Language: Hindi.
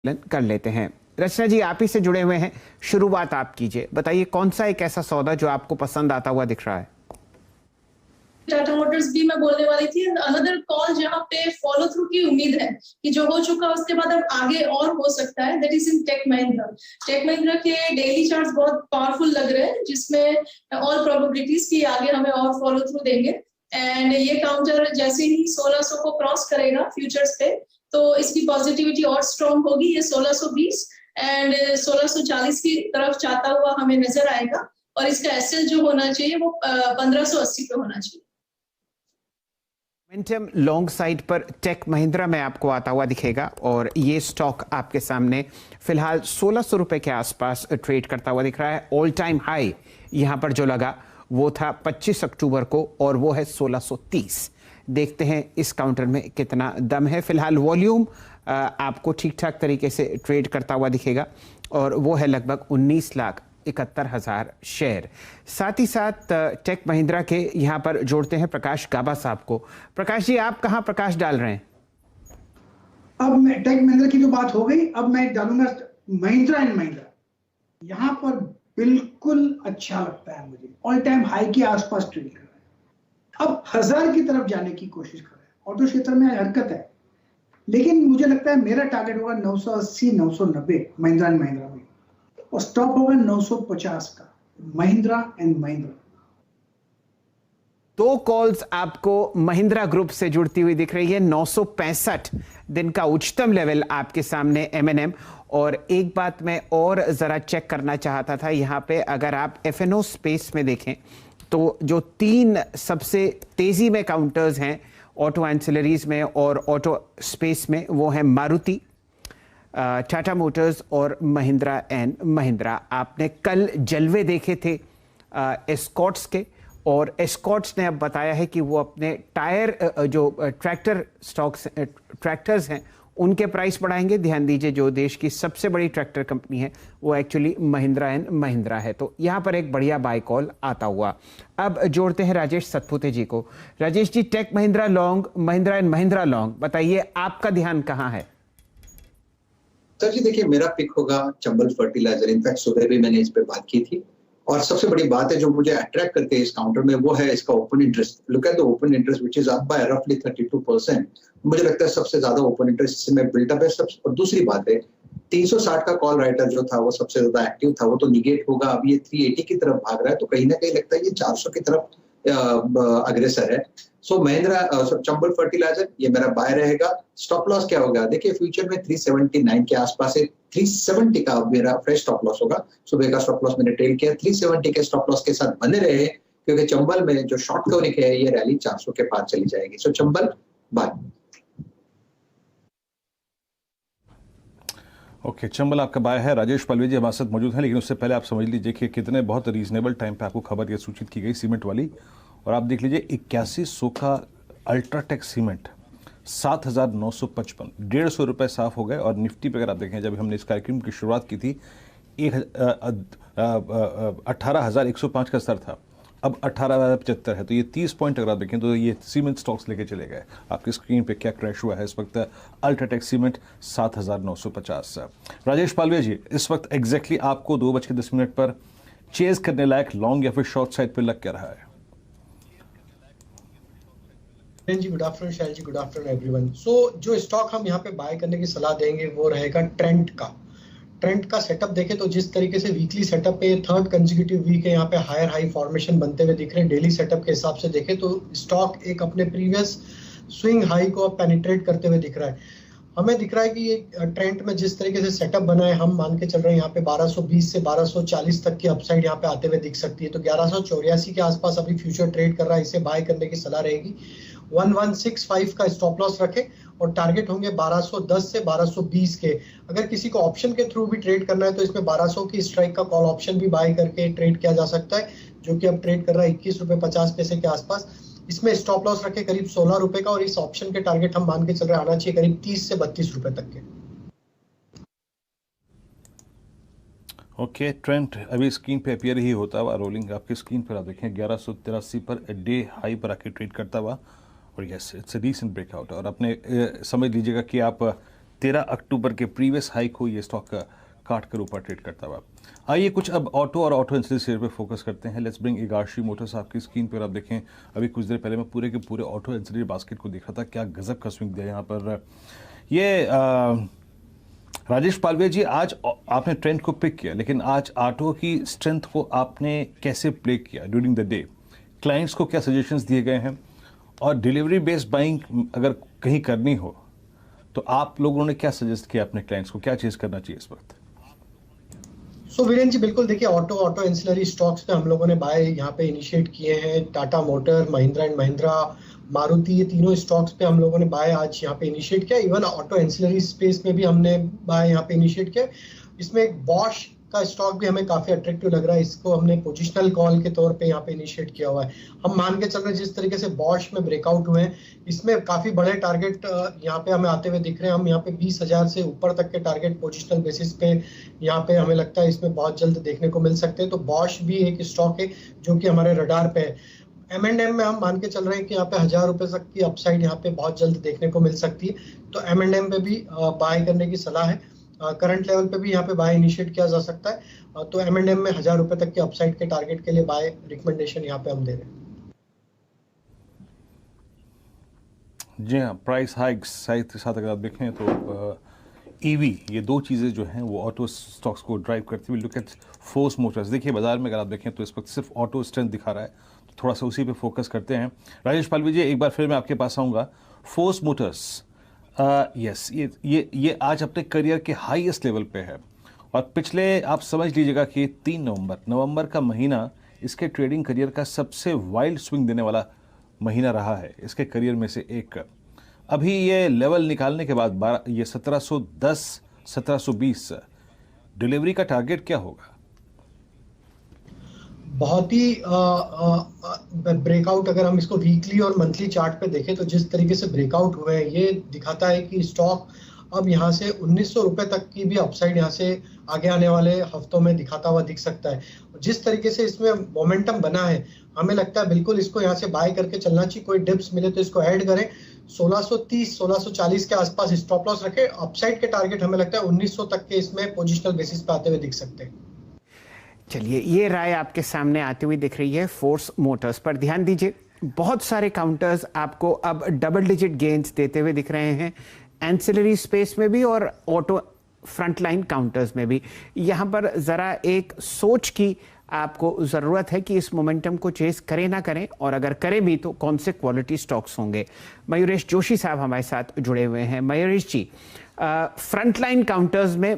कर लेते हैं। रचना जी, आप ही से जुड़े हुए हैं, शुरुआत आप कीजिए। बताइए कौन सा एक ऐसा सौदा जो आपको पसंद आता हुआ दिख रहा है। टाटा मोटर्स भी मैं बोलने वाली थी। अनदर कॉल जहां पे फॉलो थ्रू की उम्मीद है कि जो हो चुका उसके बाद अब आगे और हो सकता है, that is in Tech Mahindra. Tech Mahindra के डेली चार्ट्स बहुत पावरफुल लग रहे हैं, जिसमें ऑल प्रोबेबिलिटीज की आगे हमें और फॉलो थ्रू देंगे। एंड ये काउंटर जैसे ही 1600 को क्रॉस करेगा फ्यूचर्स पे, तो इसकी पॉजिटिविटी और स्ट्रॉन्ग होगी। ये 1620 एंड 1640 की तरफ जाता हुआ हमें नजर आएगा, और इसका एसएल जो होना चाहिए वो 1580 पे होना चाहिए। मोमेंटम लॉन्ग साइड पर टेक महिंद्रा में आपको आता हुआ दिखेगा, और ये स्टॉक आपके सामने फिलहाल 1600 रुपए के आसपास ट्रेड करता हुआ दिख रहा है। ऑल टाइम हाई यहां पर जो लगा वो था 25 अक्टूबर को, और वो है 1630। देखते हैं इस काउंटर में कितना दम है। फिलहाल वॉल्यूम आपको ठीक ठाक तरीके से ट्रेड करता हुआ दिखेगा, और वो है लगभग 19,71,000 शेयर। साथ ही साथ टेक महिंद्रा के यहाँ पर जोड़ते हैं प्रकाश गाबा साहब को। प्रकाश जी, आप कहाँ प्रकाश डाल रहे हैं? अब मैं टेक महिंद्रा की तो बात हो गई, अब मैं डालूंगा महिंद्रा एंड महिंद्रा। यहाँ पर बिल्कुल अच्छा लगता है मुझे, ऑल टाइम हाई के आसपास ट्रेड कर रहा है, अब 1000 की तरफ जाने की कोशिश कर रहा है। ऑटो क्षेत्र में हरकत है, लेकिन मुझे लगता है मेरा टारगेट होगा 980 990 महिंद्रा एंड महिंद्रा में, और स्टॉप होगा 950 का महिंद्रा एंड महिंद्रा। दो कॉल्स आपको महिंद्रा ग्रुप से जुड़ती हुई दिख रही है। 965 दिन का उच्चतम लेवल आपके सामने एमएनएम। और एक बात मैं और जरा चेक करना चाहता था यहाँ पे, अगर आप एफएनओ स्पेस में देखें तो जो 3 सबसे तेजी में काउंटर्स हैं ऑटो एंसिलरीज में और ऑटो स्पेस में, वो है मारुति, टाटा मोटर्स और महिंद्रा एंड महिंद्रा। आपने कल जलवे देखे थे एस्कॉर्ट्स के, और एस्कॉर्ट्स ने अब बताया है कि वो अपने टायर जो ट्रैक्टर स्टॉक्स ट्रैक्टर्स हैं उनके प्राइस बढ़ाएंगे। ध्यान दीजिए, जो देश की सबसे बड़ी ट्रैक्टर कंपनी है वो एक्चुअली महिंद्रा एंड महिंद्रा है। तो यहाँ पर एक बढ़िया बाय कॉल आता हुआ। अब जोड़ते हैं राजेश सतपुते जी को। Rajesh ji, Tech Mahindra long, Mahindra and Mahindra long, बताइए आपका ध्यान कहाँ है? सर जी देखिए, मेरा पिक होगा चंबल फर्टिलाइजर। इनफैक्ट सुबह भी मैंने इस पे बात की थी, और सबसे बड़ी बात है जो मुझे अट्रैक्ट करती है इस काउंटर में, वो है इसका open interest. Look at the open interest which is up by रफली 32%। मुझे लगता है सबसे ज्यादा ओपन इंटरेस्ट इसमें बिल्डअप है। और दूसरी बात है, 360 का कॉल राइटर जो था वो सबसे ज्यादा एक्टिव था, वो तो निगेट होगा। अब ये 380 की तरफ भाग रहा है, तो कहीं ना कहीं लगता है ये 400 की तरफ अग्रेसर है। सो महिंद्रा चंबल फर्टिलाइजर ये मेरा बाय रहेगा। स्टॉप लॉस क्या होगा? देखिए फ्यूचर में 379 के आसपास है, 370 का मेरा फ्रेश स्टॉप लॉस होगा। सुबह का स्टॉप लॉस मैंने ट्रेल किया, 370 के स्टॉप लॉस के साथ बने रहे, क्योंकि चंबल में जो शॉर्ट कवरिंग है ये रैली 400 के पार चली जाएगी। सो चंबल बाय। ओके, चंबल आपका बाय है। राजेश पलवे जी हमारे साथ मौजूद हैं, लेकिन उससे पहले आप समझ लीजिए कि कितने बहुत रीजनेबल टाइम पे आपको खबर ये सूचित की गई सीमेंट वाली। और आप देख लीजिए 8100 का अल्ट्राटेक सीमेंट 7955, 150 रुपये साफ हो गए। और निफ्टी पे अगर आप देखें, जब हमने इस कार्यक्रम की शुरुआत की थी 18,105 का स्तर था, अब 18,075 है। तो ये 30 पॉइंट अगर आप देखें तो ये सीमेंट स्टॉक्स लेके चले गए। आपकी स्क्रीन पे क्या क्रैश हुआ है इस वक्त? UltraTech cement 7,950। राजेश पालवे जी, इस वक्त एग्जैक्टली आपको 2:10 पर चेज करने लायक लॉन्ग या फिर शॉर्ट साइड पे लग क्या रहा है? जी गुड आफ्टरनून शैल जी, गुड आफ्टरनून एवरीवन। सो जो स्टॉक हम यहाँ पे बाय करने की सलाह देंगे वो रहेगा ट्रेंड का। ट्रेंड का सेटअप देखें तो जिस तरीके से वीकली सेटअप पे 3rd कंसेक्यूटिव वीक है, यहाँ पे हायर हाई फॉर्मेशन बनते हुए दिख रहे हैं। डेली सेटअप के हिसाब से देखें तो स्टॉक एक अपने प्रीवियस स्विंग हाई को पेनिट्रेट करते हुए दिख रहा है। हमें दिख रहा है कि ये ट्रेंड में जिस तरीके से सेटअप बना है, हम मान के चल रहे हैं यहाँ पे 1220 से 1240 तक की अपसाइड यहाँ पे आते हुए दिख सकती है। तो 1184 के आसपास अभी फ्यूचर ट्रेड कर रहा है, इसे बाय करने की सलाह रहेगी। 1165 का स्टॉप लॉस रखें, और टारगेट होंगे 1210 से 1220 के। अगर किसी को ऑप्शन के थ्रू भी ट्रेड करना है तो इसमें 1200 की स्ट्राइक का कॉल ऑप्शन भी बाय करके ट्रेड किया जा सकता है, जो कि अब ट्रेड कर रहा है 21.50 रुपए के आसपास। इसमें स्टॉप लॉस रखे करीब 16 रुपए का, और इस ऑप्शन के टारगेट हम मान के चल रहे आना चाहिए करीब 30 से 32 रुपए तक के। ओके, ट्रेंड अभी स्क्रीन पे अपीयर ही होता हुआ रोलिंग आपकी स्क्रीन पर आप देखें 1183 पर डे हाई पर आके ट्रेड करता हुआ, और yes it's a recent breakout. और अपने समझ लीजिएगा कि आप 13 अक्टूबर के प्रीवियस हाई को ये स्टॉक काट कर ऊपर ट्रेड करता हुआ। आइए कुछ अब ऑटो और ऑटो एंसिलरी शेयर पे फोकस करते हैं। लेट्स ब्रिंग इगार्शी मोटर्स आपकी स्क्रीन पर। आप देखें अभी कुछ देर पहले मैं पूरे के पूरे ऑटो एंसिलरी बास्केट को देख रहा था, क्या गजब का स्विंग दिया यहाँ पर। ये राजेश पालवे जी, आज आपने ट्रेंड को पिक किया, लेकिन आज ऑटो की स्ट्रेंथ को आपने कैसे प्ले किया ड्यूरिंग द डे? क्लाइंट्स को क्या सजेशंस दिए गए हैं, और डिलीवरी बेस्ड बाइंग अगर कहीं करनी हो तो आप लोगों ने क्या सजेस्ट किया अपने क्लाइंट्स को, क्या चीज़ करना चाहिए इस वक्त? सो वीरेन जी, बिल्कुल देखिए, ऑटो एंसिलरी स्टॉक्स पे हम लोगों ने बाय यहाँ पे इनिशिएट किए हैं। टाटा मोटर, महिंद्रा एंड महिंद्रा, मारुति, ये तीनों स्टॉक्स पे हम लोगों ने बाय आज यहाँ पे इनिशिएट किया। इवन ऑटो एंसिलरी स्पेस में भी हमने बाय यहाँ पे इनिशिएट किया। इसमें एक बॉश का स्टॉक भी हमें काफी अट्रैक्टिव लग रहा है, इसको हमने पोजिशनल कॉल के तौर पे यहाँ पे इनिशिएट किया हुआ है। हम मान के चल रहे हैं जिस तरीके से बॉश में ब्रेकआउट हुए हैं, इसमें काफी बड़े टारगेट यहाँ पे हमें आते हुए दिख रहे हैं। हम यहाँ पे 20,000 से ऊपर तक के टारगेट पोजिशनल बेसिस पे यहाँ पे हमें लगता है इसमें बहुत जल्द देखने को मिल सकते हैं। तो बॉश भी एक स्टॉक है जो कि हमारे रडार पे है। M&M में हम मान के चल रहे हैं कि यहाँ पे 1,000 रुपए तक की अपसाइड यहाँ पे बहुत जल्द देखने को मिल सकती है। तो M&M पे भी बाय करने की सलाह है। करंट लेवल पे भी यहाँ पे बाय इनिशिएट किया जा सकता है। तो M&M में 1,000 रुपए तक के अपसाइड के टारगेट के लिए बाय रिकमेंडेशन यहाँ पे हम दे रहे हैं। जी हाँ, प्राइस हाइक्स साथ अगर आप देखें तो ईवी, ये दो चीज़ें जो हैं वो ऑटो स्टॉक्स को ड्राइव करती हुई। लुक एट फोर्स मोटर्स, देखिए बाजार में अगर आप देखें तो इस वक्त सिर्फ ऑटो स्ट्रेंथ दिखा रहा है, तो थोड़ा सा उसी पे फोकस करते हैं। राजेश पालवी जी, एक बार फिर मैं आपके पास आऊँगा। फोर्स मोटर्स, यस, ये आज अपने करियर के हाईएस्ट लेवल पे है, और पिछले आप समझ लीजिएगा कि 3 नवंबर का महीना इसके ट्रेडिंग करियर का सबसे वाइल्ड स्विंग देने वाला महीना रहा है इसके करियर में से एक। अभी ये लेवल निकालने के बाद ये 1710 1720 डिलीवरी का टारगेट क्या होगा? बहुत ही ब्रेकआउट, अगर हम इसको वीकली और मंथली चार्ट पे देखें तो जिस तरीके से ब्रेकआउट हुए हैं, ये दिखाता है कि स्टॉक अब यहाँ से 1900 रुपए तक की भी अपसाइड यहाँ से आगे आने वाले हफ्तों में दिखाता हुआ दिख सकता है। जिस तरीके से इसमें मोमेंटम बना है, हमें लगता है बिल्कुल इसको यहाँ से बाय करके चलना चाहिए। कोई डिप्स मिले तो इसको ऐड करें। 1630 1640 के आसपास स्टॉप लॉस रखें। अपसाइड के टारगेट हमें लगता है 1900 तक के इसमें पोजिशनल बेसिस पे आते हुए दिख सकते हैं। चलिए, ये राय आपके सामने आती हुई दिख रही है फोर्स मोटर्स पर। ध्यान दीजिए, बहुत सारे काउंटर्स आपको अब डबल डिजिट गेन्स देते हुए दिख रहे हैं, एंसिलरी स्पेस में भी और ऑटो फ्रंटलाइन काउंटर्स में भी। यहाँ पर ज़रा एक सोच की आपको ज़रूरत है कि इस मोमेंटम को चेस करें ना करें, और अगर करें भी तो कौन से क्वालिटी स्टॉक्स होंगे। मयूरेश जोशी साहब हमारे साथ जुड़े हुए हैं। मयूरेश जी, फ्रंटलाइन काउंटर्स में